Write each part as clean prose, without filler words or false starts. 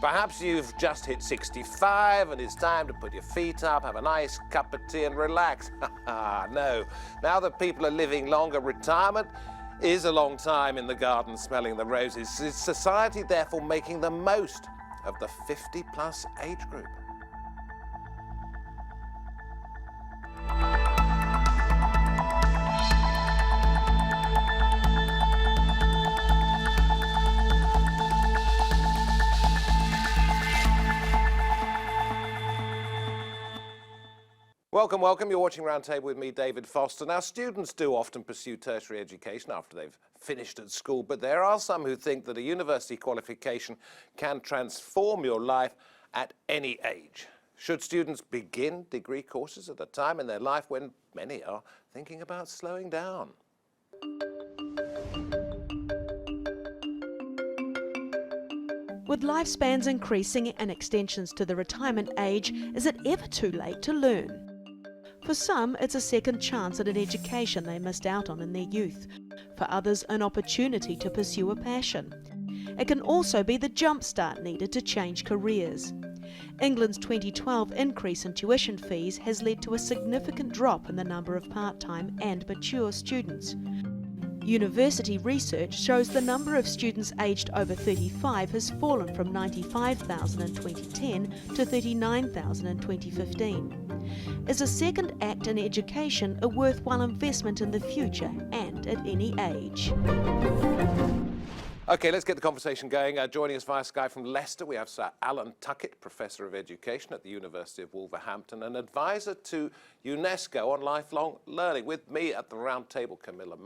Perhaps you've just hit 65 and it's time to put your feet up, have a nice cup of tea and relax. No, now that people are living longer, retirement is a long time in the garden smelling the roses. Is society therefore making the most of the 50-plus age group? Welcome, welcome. You're watching Roundtable with me, David Foster. Now, students do often pursue tertiary education after they've finished at school, but there are some who think that a university qualification can transform your life at any age. Should students begin degree courses at a time in their life when many are thinking about slowing down? With lifespans increasing and extensions to the retirement age, is it ever too late to learn? For some, it's a second chance at an education they missed out on in their youth. For others, an opportunity to pursue a passion. It can also be the jumpstart needed to change careers. England's 2012 increase in tuition fees has led to a significant drop in the number of part-time and mature students. University research shows the number of students aged over 35 has fallen from 95,000 in 2010 to 39,000 in 2015. Is a second act in education a worthwhile investment in the future and at any age? OK, let's get the conversation going. Joining us via Skype from Leicester, we have Sir Alan Tuckett, Professor of Education at the University of Wolverhampton and Advisor to UNESCO on lifelong learning. With me at the round table, Camilla,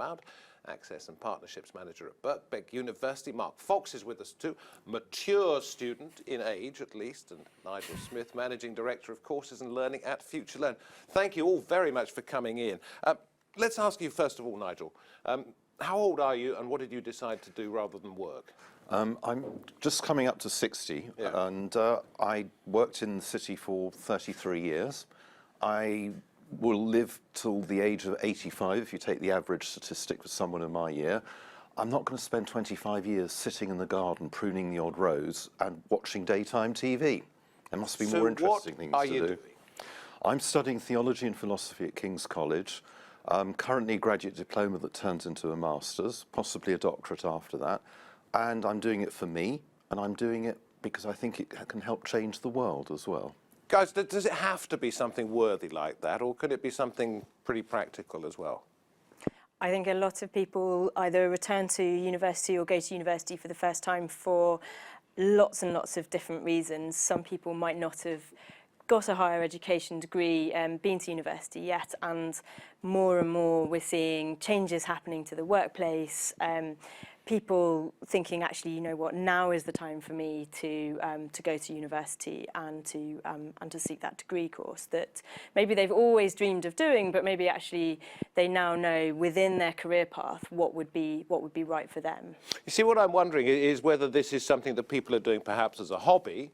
Access and Partnerships Manager at Birkbeck University. Mark Fox is with us too, mature student in age at least, and Nigel Smith, Managing Director of Courses and Learning at Future Learn. Thank you all very much for coming in. Let's ask you first of all, Nigel, how old are you and what did you decide to do rather than work? I'm just coming up to 60, yeah. And I worked in the city for 33 years. I will live till the age of 85 if you take the average statistic for someone in my year. I'm not going to spend 25 years sitting in the garden pruning the odd rose and watching daytime TV. There must be more interesting things to do. Doing? I'm studying theology and philosophy at King's College. Currently a graduate diploma that turns into a master's, possibly a doctorate after that. And I'm doing it for me, and I'm doing it because I think it can help change the world as well. Guys, does it have to be something worthy like that, or could it be something pretty practical as well? I think a lot of people either return to university or go to university for the first time for lots and lots of different reasons. Some people might not have got a higher education degree, been to university yet, and more we're seeing changes happening to the workplace. People thinking, actually, you know what, now is the time for me to go to university and to seek that degree course that maybe they've always dreamed of doing, but maybe actually they now know within their career path what would be right for them. You see, what I'm wondering is whether this is something that people are doing perhaps as a hobby,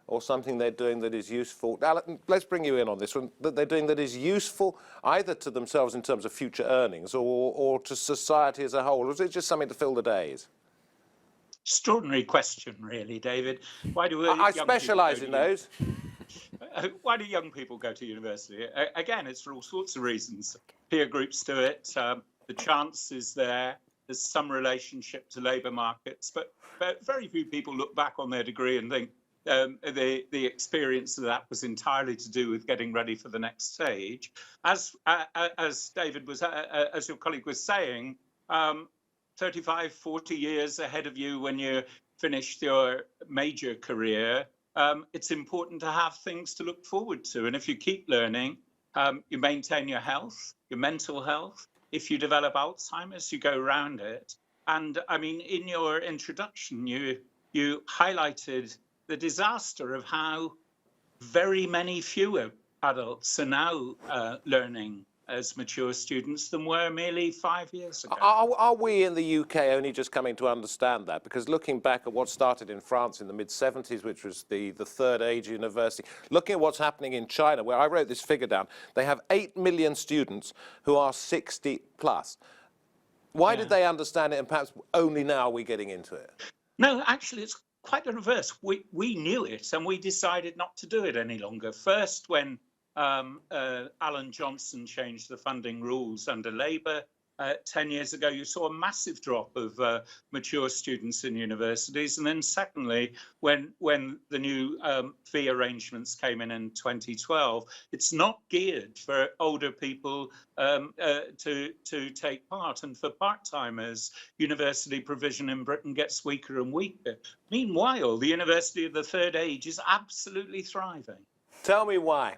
or something they're doing that is useful. Now, let's bring you in on this one, that they're doing that is useful either to themselves in terms of future earnings or to society as a whole, or is it just something to fill the days? Extraordinary question, really, David. Why do I specialise in those. Why do young people go to university? Again, it's for all sorts of reasons. Peer groups do it, the chance is there, there's some relationship to labour markets, but very few people look back on their degree and think, the experience of that was entirely to do with getting ready for the next stage. As David was, as your colleague was saying, 35, 40 years ahead of you when you finished your major career, it's important to have things to look forward to. And if you keep learning, you maintain your health, your mental health. If you develop Alzheimer's, you go around it. And I mean, in your introduction, you highlighted the disaster of how very many fewer adults are now learning as mature students than were merely 5 years ago. Are we in the UK only just coming to understand that? Because looking back at what started in France in the mid-70s, which was the third age university, looking at what's happening in China, where I wrote this figure down, they have 8 million students who are 60 plus. Why did they understand it and perhaps only now are we getting into it? No, actually, it's quite the reverse. We knew it and we decided not to do it any longer. First, when Alan Johnson changed the funding rules under Labour 10 years ago, you saw a massive drop of mature students in universities. And then secondly, when the new fee arrangements came in 2012, it's not geared for older people to take part. And for part-timers, university provision in Britain gets weaker and weaker. Meanwhile, the university of the third age is absolutely thriving. Tell me why.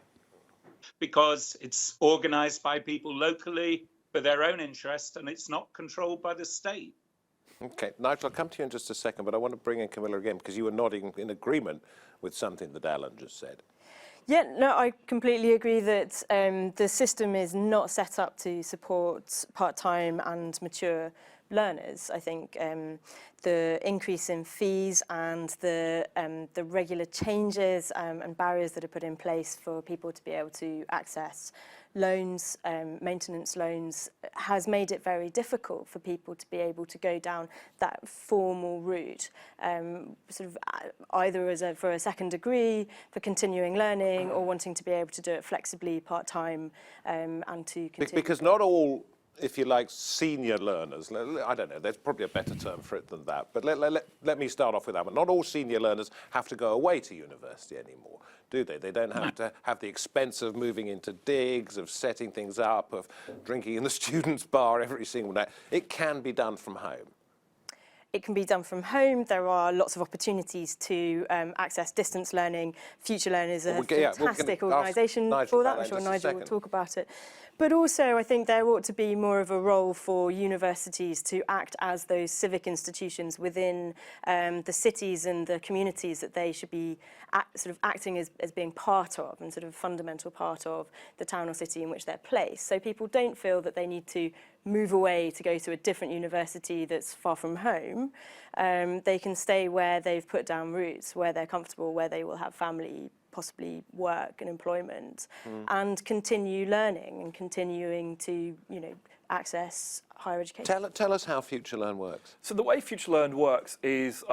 Because it's organised by people locally for their own interest, and it's not controlled by the state. Okay, Nigel, I'll come to you in just a second, but I want to bring in Camilla again because you were nodding in agreement with something that Alan just said. Yeah, no, I completely agree that the system is not set up to support part-time and mature learners. I think the increase in fees and the regular changes and barriers that are put in place for people to be able to access loans, maintenance loans, has made it very difficult for people to be able to go down that formal route, sort of either for a second degree, for continuing learning, or wanting to be able to do it flexibly part-time and to continue. Because not all, if you like, senior learners, I don't know, there's probably a better term for it than that, but let me start off with that one. Not all senior learners have to go away to university anymore, do they? They don't have to have the expense of moving into digs, of setting things up, of drinking in the students' bar every single night. It can be done from home. It can be done from home. There are lots of opportunities to access distance learning. Future Learn is a fantastic organisation for that. I'm sure Nigel will talk about it. But also, I think there ought to be more of a role for universities to act as those civic institutions within the cities and the communities that they should be sort of acting as being part of, and sort of fundamental part of the town or city in which they're placed. So people don't feel that they need to move away to go to a different university that's far from home. They can stay where they've put down roots, where they're comfortable, where they will have family, possibly work and employment, and continue learning and continuing to, access higher education. Tell us how Future Learn works. So the way Future Learn works is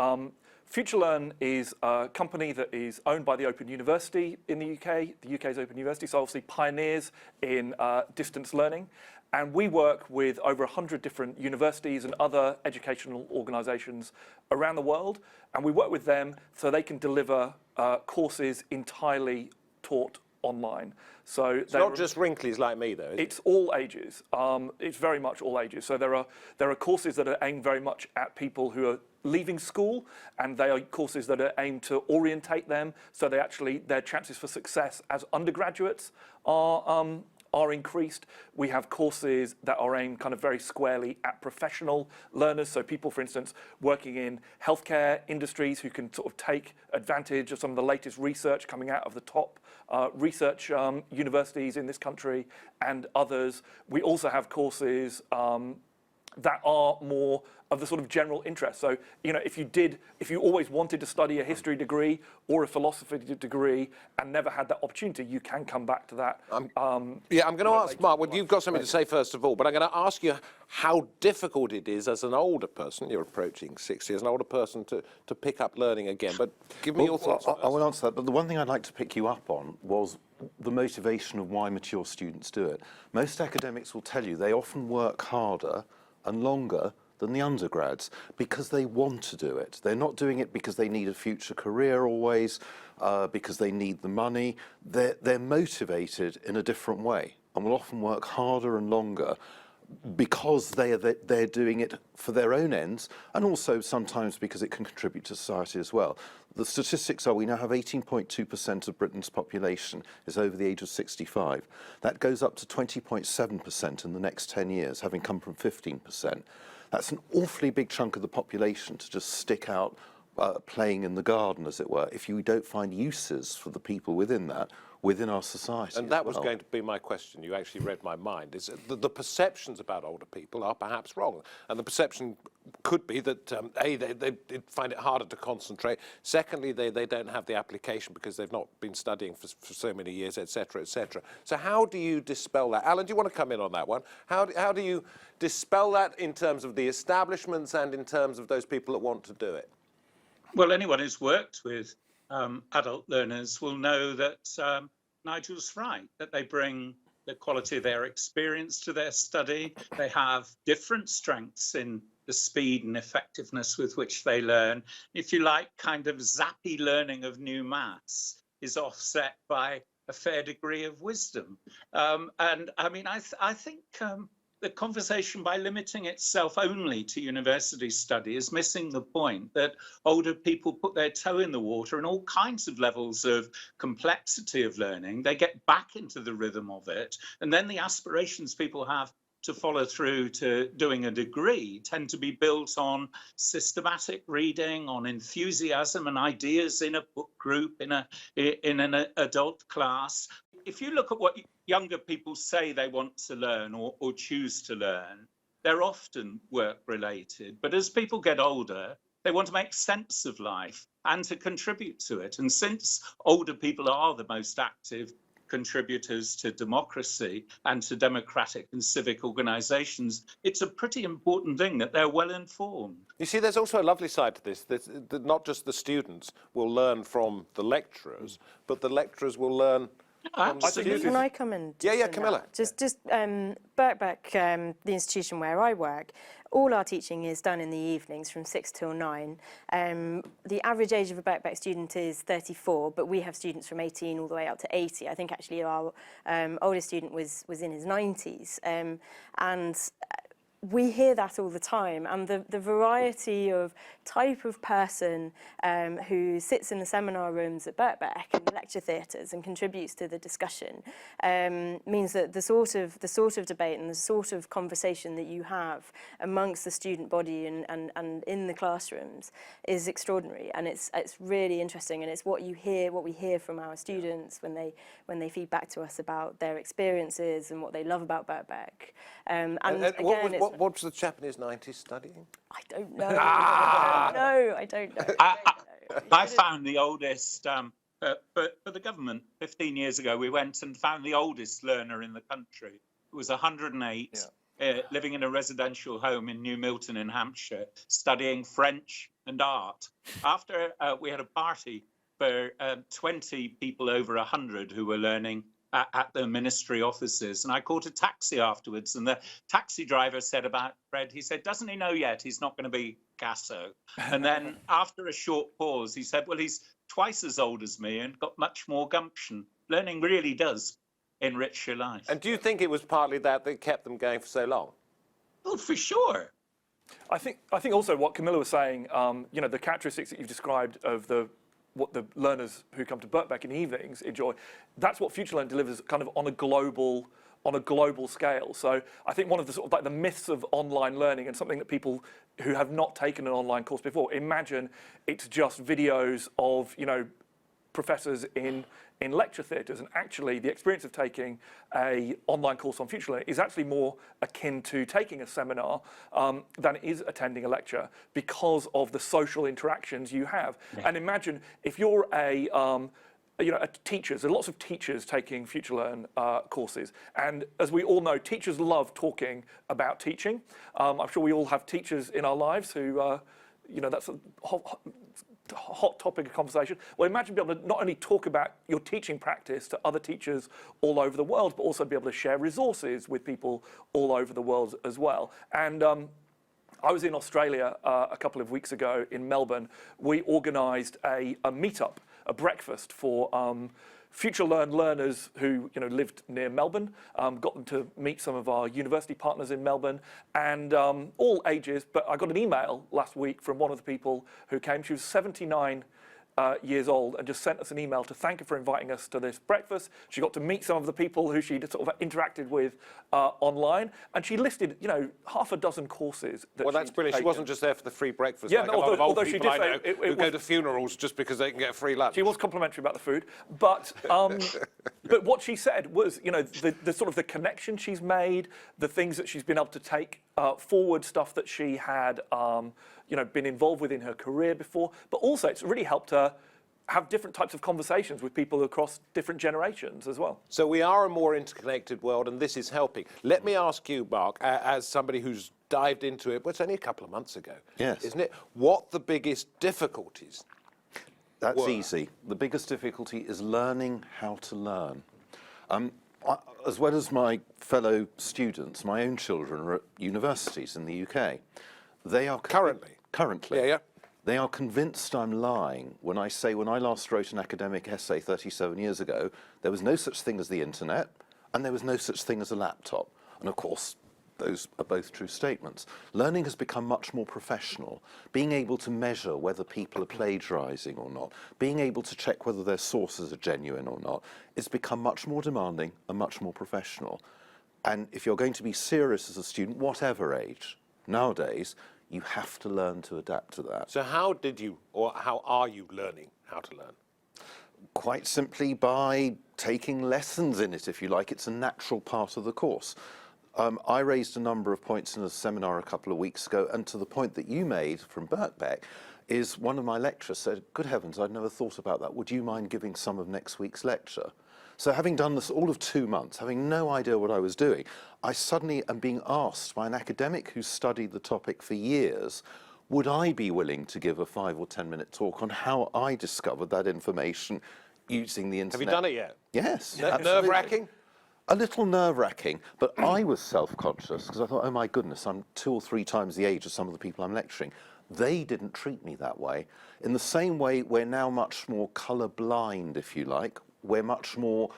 Future Learn is a company that is owned by the Open University in the UK, the UK's Open University, so obviously pioneers in distance learning. And we work with over 100 different universities and other educational organisations around the world. And we work with them so they can deliver courses entirely taught online. So it's not just wrinklies like me, though, is it? It's all ages. It's very much all ages. So there are courses that are aimed very much at people who are leaving school, and they are courses that are aimed to orientate them, so their chances for success as undergraduates are increased. We have courses that are aimed kind of very squarely at professional learners, so people, for instance, working in healthcare industries who can sort of take advantage of some of the latest research coming out of the top research universities in this country and others. We also have courses that are more of the sort of general interest. So, if you always wanted to study a history degree or a philosophy degree and never had that opportunity, you can come back to that. I'm going to ask Mark, well, you've got something to say first of all, but I'm going to ask you how difficult it is as an older person, you're approaching 60, as an older person to pick up learning again. But give me your thoughts. I will answer that, but the one thing I'd like to pick you up on was the motivation of why mature students do it. Most academics will tell you they often work harder and longer than the undergrads because they want to do it. They're not doing it because they need a future career always, because they need the money. They're motivated in a different way and will often work harder and longer because they're doing it for their own ends, and also sometimes because it can contribute to society as well. The statistics are we now have 18.2% of Britain's population is over the age of 65. That goes up to 20.7% in the next 10 years, having come from 15%. That's an awfully big chunk of the population to just stick out playing in the garden, as it were, if you don't find uses for the people within that, within our society. And that was going to be my question. You actually read my mind. Is the perceptions about older people are perhaps wrong. And the perception could be that, A, they find it harder to concentrate. Secondly, they don't have the application because they've not been studying for so many years, et cetera, et cetera. So how do you dispel that? Alan, do you want to come in on that one? How do you dispel that in terms of the establishments and in terms of those people that want to do it? Well, anyone who's worked with adult learners will know that Nigel's right, that they bring the quality of their experience to their study. They have different strengths in the speed and effectiveness with which they learn. If you like, kind of zappy learning of new maths is offset by a fair degree of wisdom. And I mean, I think the conversation, by limiting itself only to university study, is missing the point that older people put their toe in the water in all kinds of levels of complexity of learning. They get back into the rhythm of it. And then the aspirations people have to follow through to doing a degree tend to be built on systematic reading, on enthusiasm and ideas in a book group, in an adult class. If you look at what younger people say they want to learn or choose to learn, they're often work related. But as people get older, they want to make sense of life and to contribute to it. And since older people are the most active contributors to democracy and to democratic and civic organisations, it's a pretty important thing that they're well informed. You see, there's also a lovely side to this, that not just the students will learn from the lecturers, but the lecturers will learn from the students. Can I come in? Yeah, Camilla. Just Birkbeck, the institution where I work, all our teaching is done in the evenings from 6 till 9. The average age of a Birkbeck student is 34, but we have students from 18 all the way up to 80. I think actually our oldest student was in his 90s. And we hear that all the time, and the variety of type of person who sits in the seminar rooms at Birkbeck and the lecture theatres and contributes to the discussion means that the sort of debate and the sort of conversation that you have amongst the student body and in the classrooms is extraordinary, and it's really interesting, and it's what we hear from our students when they feed back to us about their experiences and what they love about Birkbeck. What was the chap in his 90s studying? I don't know. I don't know. I found the oldest, for the government, 15 years ago, we went and found the oldest learner in the country. It was 108, living in a residential home in New Milton in Hampshire, studying French and art. After we had a party for 20 people over 100 who were learning at the ministry offices, and I caught a taxi afterwards, and the taxi driver said about Fred, he said, doesn't he know yet he's not going to be Gasso? And then after a short pause, he said, well, he's twice as old as me and got much more gumption. Learning really does enrich your life. And do you think it was partly that kept them going for so long? Well, for sure. I think also what Camilla was saying, the characteristics that you've described of what the learners who come to Birkbeck in the evenings enjoy, that's what FutureLearn delivers kind of on a global scale. So I think one of the sort of like the myths of online learning, and something that people who have not taken an online course before imagine it's just videos of professors in lecture theatres, and actually the experience of taking a online course on FutureLearn is actually more akin to taking a seminar than it is attending a lecture, because of the social interactions you have. Yeah. And imagine if you're a teachers, there are lots of teachers taking FutureLearn courses, and as we all know, teachers love talking about teaching. I'm sure we all have teachers in our lives who, that's a hot topic of conversation. Well, imagine being able to not only talk about your teaching practice to other teachers all over the world, but also be able to share resources with people all over the world as well. And I was in Australia a couple of weeks ago in Melbourne. We organised a meetup, a breakfast for FutureLearn learners who lived near Melbourne, got them to meet some of our university partners in Melbourne, and all ages. But I got an email last week from one of the people who came. She was 79 years old, and just sent us an email to thank her for inviting us to this breakfast. She got to meet some of the people who she'd sort of interacted with online, and she listed, half a dozen courses that Well, that's brilliant. taken. She wasn't just there for the free breakfast. Yeah, like no, a lot of old although she people did I know say it who was, go to funerals just because they can get free lunch. She was complimentary about the food, but but what she said was, the sort of the connection she's made, the things that she's been able to take forward, stuff that she had, been involved with in her career before, but also it's really helped her have different types of conversations with people across different generations as well. So we are a more interconnected world, and this is helping. Let me ask you, Mark, as somebody who's dived into it, but it's only a couple of months ago, Yes. isn't it? What the biggest difficulties? That's were? easy. The biggest difficulty is learning how to learn. As well as my fellow students, my own children are at universities in the UK. They are Currently? Currently. Yeah. They are convinced I'm lying when I say when I last wrote an academic essay 37 years ago, there was no such thing as the internet and there was no such thing as a laptop. And of course, those are both true statements. Learning has become much more professional. Being able to measure whether people are plagiarizing or not, being able to check whether their sources are genuine or not, it's become much more demanding and much more professional. And if you're going to be serious as a student, whatever age, nowadays, you have to learn to adapt to that. So how did you, or how are you learning how to learn? Quite simply by taking lessons in it, if you like. It's a natural part of the course. I raised a number of points in a seminar a couple of weeks ago, and to the point that you made from Birkbeck, is one of my lecturers said, good heavens, I'd never thought about that. Would you mind giving some of next week's lecture? So having done this all of 2 months, having no idea what I was doing, I suddenly am being asked by an academic who's studied the topic for years, would I be willing to give a 5 or 10 minute talk on how I discovered that information using the internet? Have you done it yet? Yes. Nerve-wracking? A little nerve-wracking, but I was self-conscious because I thought, oh my goodness, I'm 2 or 3 times the age of some of the people I'm lecturing. They didn't treat me that way. In the same way, we're now much more colour-blind, if you like. We're much more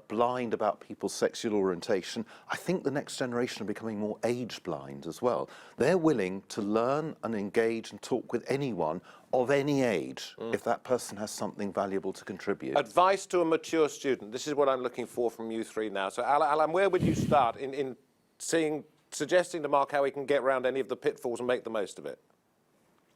blind about people's sexual orientation. I think the next generation are becoming more age-blind as well. They're willing to learn and engage and talk with anyone of any age if that person has something valuable to contribute. Advice to a mature student. This is what I'm looking for from you three now. So, Alan, where would you start in suggesting to Mark how he can get around any of the pitfalls and make the most of it?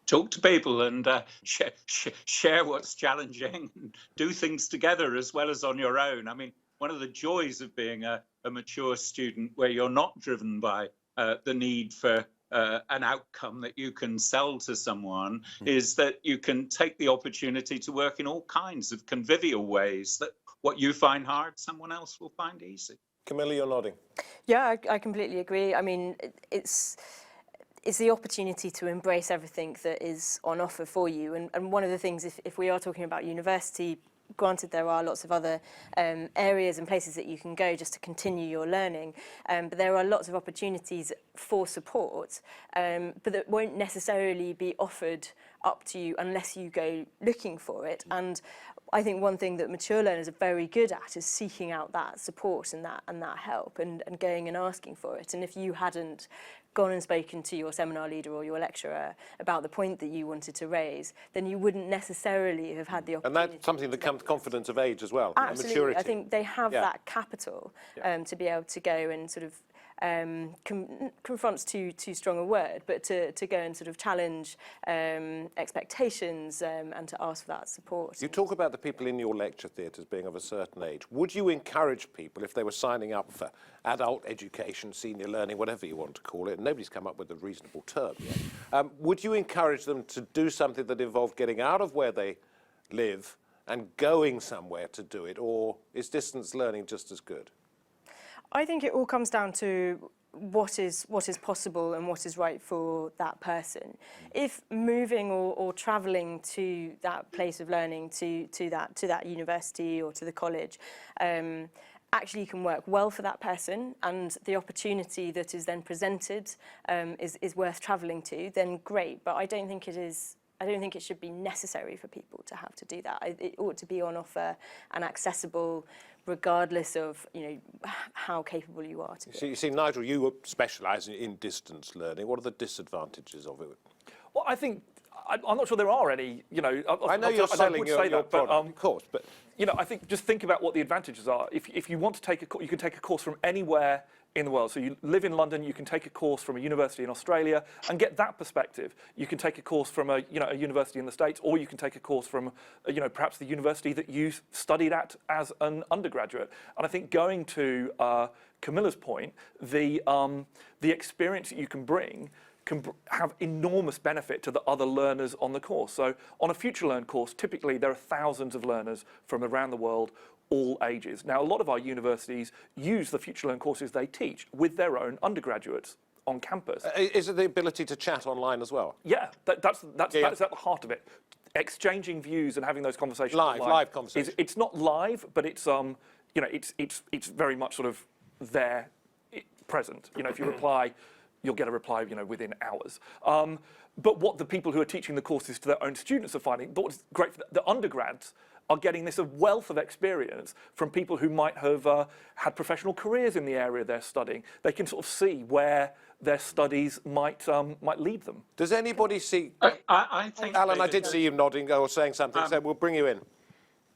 Talk to people and share what's challenging, and do things together as well as on your own. I mean, one of the joys of being a mature student where you're not driven by the need for an outcome that you can sell to someone is that you can take the opportunity to work in all kinds of convivial ways that what you find hard, someone else will find easy. Camilla, you're nodding. Yeah, I completely agree. I mean, it's the opportunity to embrace everything that is on offer for you. And one of the things, if we are talking about university, granted there are lots of other areas and places that you can go just to continue your learning, but there are lots of opportunities for support, but that won't necessarily be offered up to you unless you go looking for it. And I think one thing that mature learners are very good at is seeking out that support and that help and going and asking for it. And if you hadn't gone and spoken to your seminar leader or your lecturer about the point that you wanted to raise, then you wouldn't necessarily have had the opportunity. And that's something that comes confidence of age as well. Absolutely. Maturity. I think they have that capital to be able to go and sort of confronts too strong a word, but to go and sort of challenge expectations and to ask for that support. You talk about the people in your lecture theatres being of a certain age. Would you encourage people, if they were signing up for adult education, senior learning, whatever you want to call it, and nobody's come up with a reasonable term yet, would you encourage them to do something that involved getting out of where they live and going somewhere to do it, or is distance learning just as good? I think it all comes down to what is possible and what is right for that person. If moving or travelling to that place of learning, to that university or to the college, actually can work well for that person, and the opportunity that is then presented is worth travelling to, then great. But I don't think it is. I don't think it should be necessary for people to have to do that. It ought to be on offer and accessible, regardless of how capable you are to be. So you see, Nigel, you specialise in distance learning. What are the disadvantages of it? Well, I think I'm not sure there are any. I know you're selling your product, of course, but I think just think about what the advantages are. If you want to take you can take a course from anywhere in the world. So you live in London, you can take a course from a university in Australia and get that perspective. You can take a course from a university in the States, or you can take a course from perhaps the university that you studied at as an undergraduate. And I think going to Camilla's point, the experience that you can bring can have enormous benefit to the other learners on the course. So on a Future Learn course, typically there are thousands of learners from around the world, all ages. Now, a lot of our universities use the Future Learn courses they teach with their own undergraduates on campus. Is it the ability to chat online as well? Yeah, that's at the heart of it. Exchanging views and having those conversations. Live conversations. It's not live, but it's it's very much sort of there, present. If you reply, you'll get a reply within hours. But what the people who are teaching the courses to their own students are finding, what's great for the undergrads, are getting this wealth of experience from people who might have had professional careers in the area they're studying. They can sort of see where their studies might lead them. Does anybody see? I think, Alan, I did see you nodding or saying something, so we'll bring you in.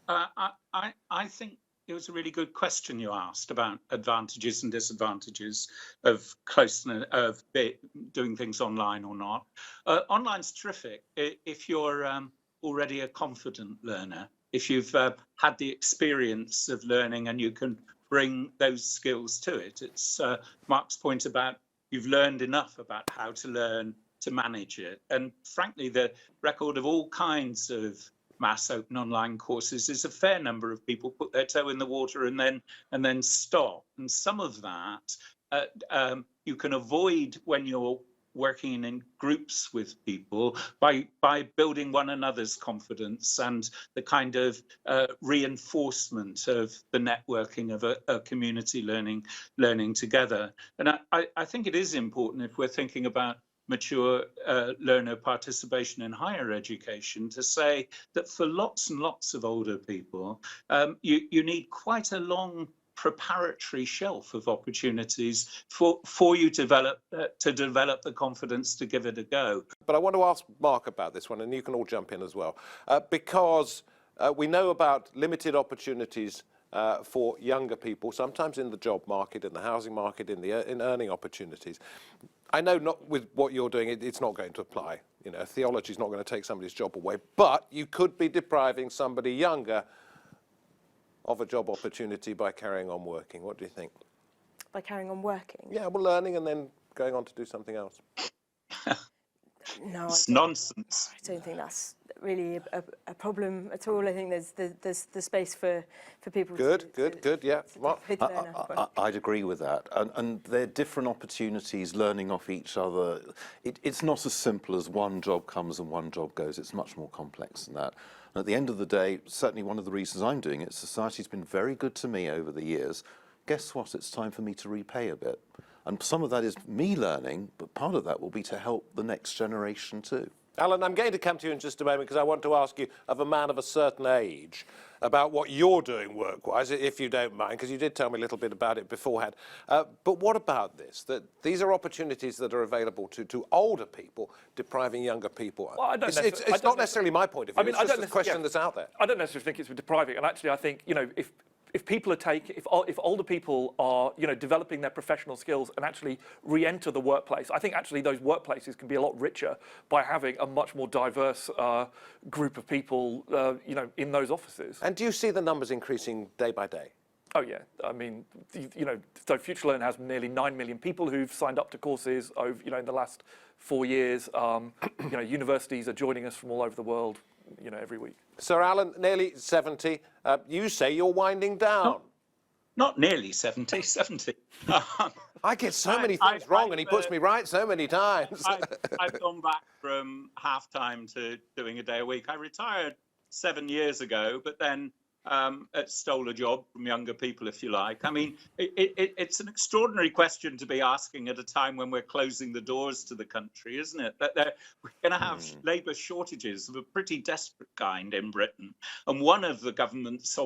I think it was a really good question you asked about advantages and disadvantages of closeness, of doing things online or not. Online's terrific if you're already a confident learner, if you've had the experience of learning and you can bring those skills to it. It's Mark's point about you've learned enough about how to learn to manage it. And frankly, the record of all kinds of mass open online courses is a fair number of people put their toe in the water and then stop. And some of that you can avoid when you're working in groups with people by building one another's confidence and the kind of reinforcement of the networking of a community learning together. And I think it is important, if we're thinking about mature learner participation in higher education, to say that for lots and lots of older people, you need quite a long preparatory shelf of opportunities for you to develop the confidence to give it a go. But I want to ask Mark about this one, and you can all jump in as well, because we know about limited opportunities for younger people, sometimes in the job market, in the housing market, in earning opportunities. I know not with what you're doing, it's not going to apply. Theology is not going to take somebody's job away, but you could be depriving somebody younger of a job opportunity by carrying on working. What do you think? By carrying on working? Yeah, well, learning and then going on to do something else. No, it's nonsense. I don't think that's really a problem at all. I think there's the space for people. Good, yeah. I'd agree with that. And they're different opportunities, learning off each other. It's not as simple as one job comes and one job goes. It's much more complex than that. And at the end of the day, certainly one of the reasons I'm doing it, society's been very good to me over the years. Guess what? It's time for me to repay a bit. And some of that is me learning, but part of that will be to help the next generation too. Alan, I'm going to come to you in just a moment because I want to ask you, of a man of a certain age, about what you're doing work-wise, if you don't mind, because you did tell me a little bit about it beforehand. But what about this? That these are opportunities that are available to older people, depriving younger people. Well, it's not necessarily my point of view. It's just a question that's out there. I don't necessarily think it's depriving. And actually, I think, if people are if older people are, developing their professional skills and actually re-enter the workplace, I think actually those workplaces can be a lot richer by having a much more diverse group of people, in those offices. And do you see the numbers increasing day by day? Oh yeah, I mean, so Future Learn has nearly 9 million people who've signed up to courses over, in the last 4 years. Universities are joining us from all over the world, every week. Sir Alan, nearly 70. You say you're winding down. Not nearly 70, 70. I get so many things wrong, and he puts me right so many times. I've gone back from half-time to doing a day a week. I retired 7 years ago, but then stole a job from younger people, if you like. I mean, it's an extraordinary question to be asking at a time when we're closing the doors to the country, isn't it? That we're going to have labour shortages of a pretty desperate kind in Britain. And one of the government's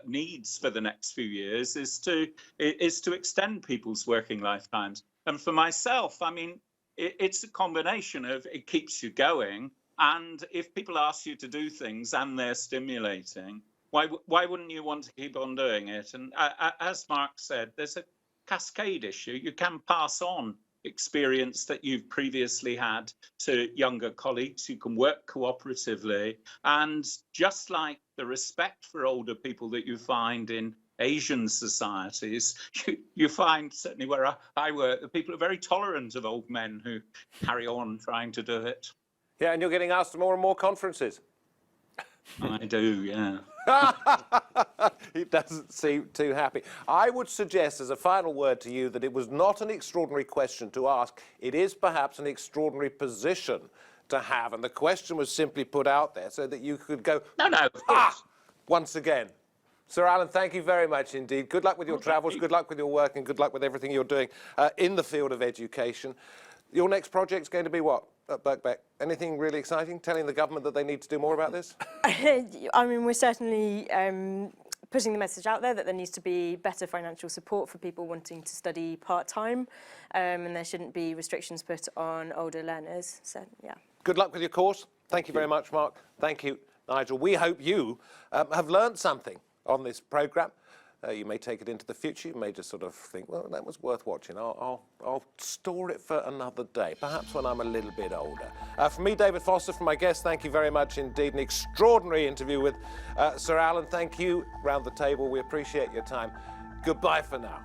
needs for the next few years is to extend people's working lifetimes. And for myself, I mean, it's a combination of it keeps you going. And if people ask you to do things and they're stimulating, why wouldn't you want to keep on doing it? And as Mark said, there's a cascade issue. You can pass on experience that you've previously had to younger colleagues. You can work cooperatively. And just like the respect for older people that you find in Asian societies, you find, certainly where I work, the people are very tolerant of old men who carry on trying to do it. Yeah, and you're getting asked to more and more conferences. I do, yeah. He doesn't seem too happy. I would suggest as a final word to you that it was not an extraordinary question to ask. It is perhaps an extraordinary position to have. And the question was simply put out there so that you could go, No, of course. once again. Sir Alan, thank you very much indeed. Good luck with your travels, good luck with your work, and good luck with everything you're doing in the field of education. Your next project's going to be what at Birkbeck? Anything really exciting? Telling the government that they need to do more about this? I mean, we're certainly putting the message out there that there needs to be better financial support for people wanting to study part-time, and there shouldn't be restrictions put on older learners. So, yeah. Good luck with your course. Thank you very much, Mark. Thank you, Nigel. We hope you have learned something on this programme. You may take it into the future. You may just sort of think, well, that was worth watching. I'll store it for another day, perhaps when I'm a little bit older. From me, David Foster, from my guests, thank you very much indeed. An extraordinary interview with Sir Alan. Thank you. Round the table, we appreciate your time. Goodbye for now.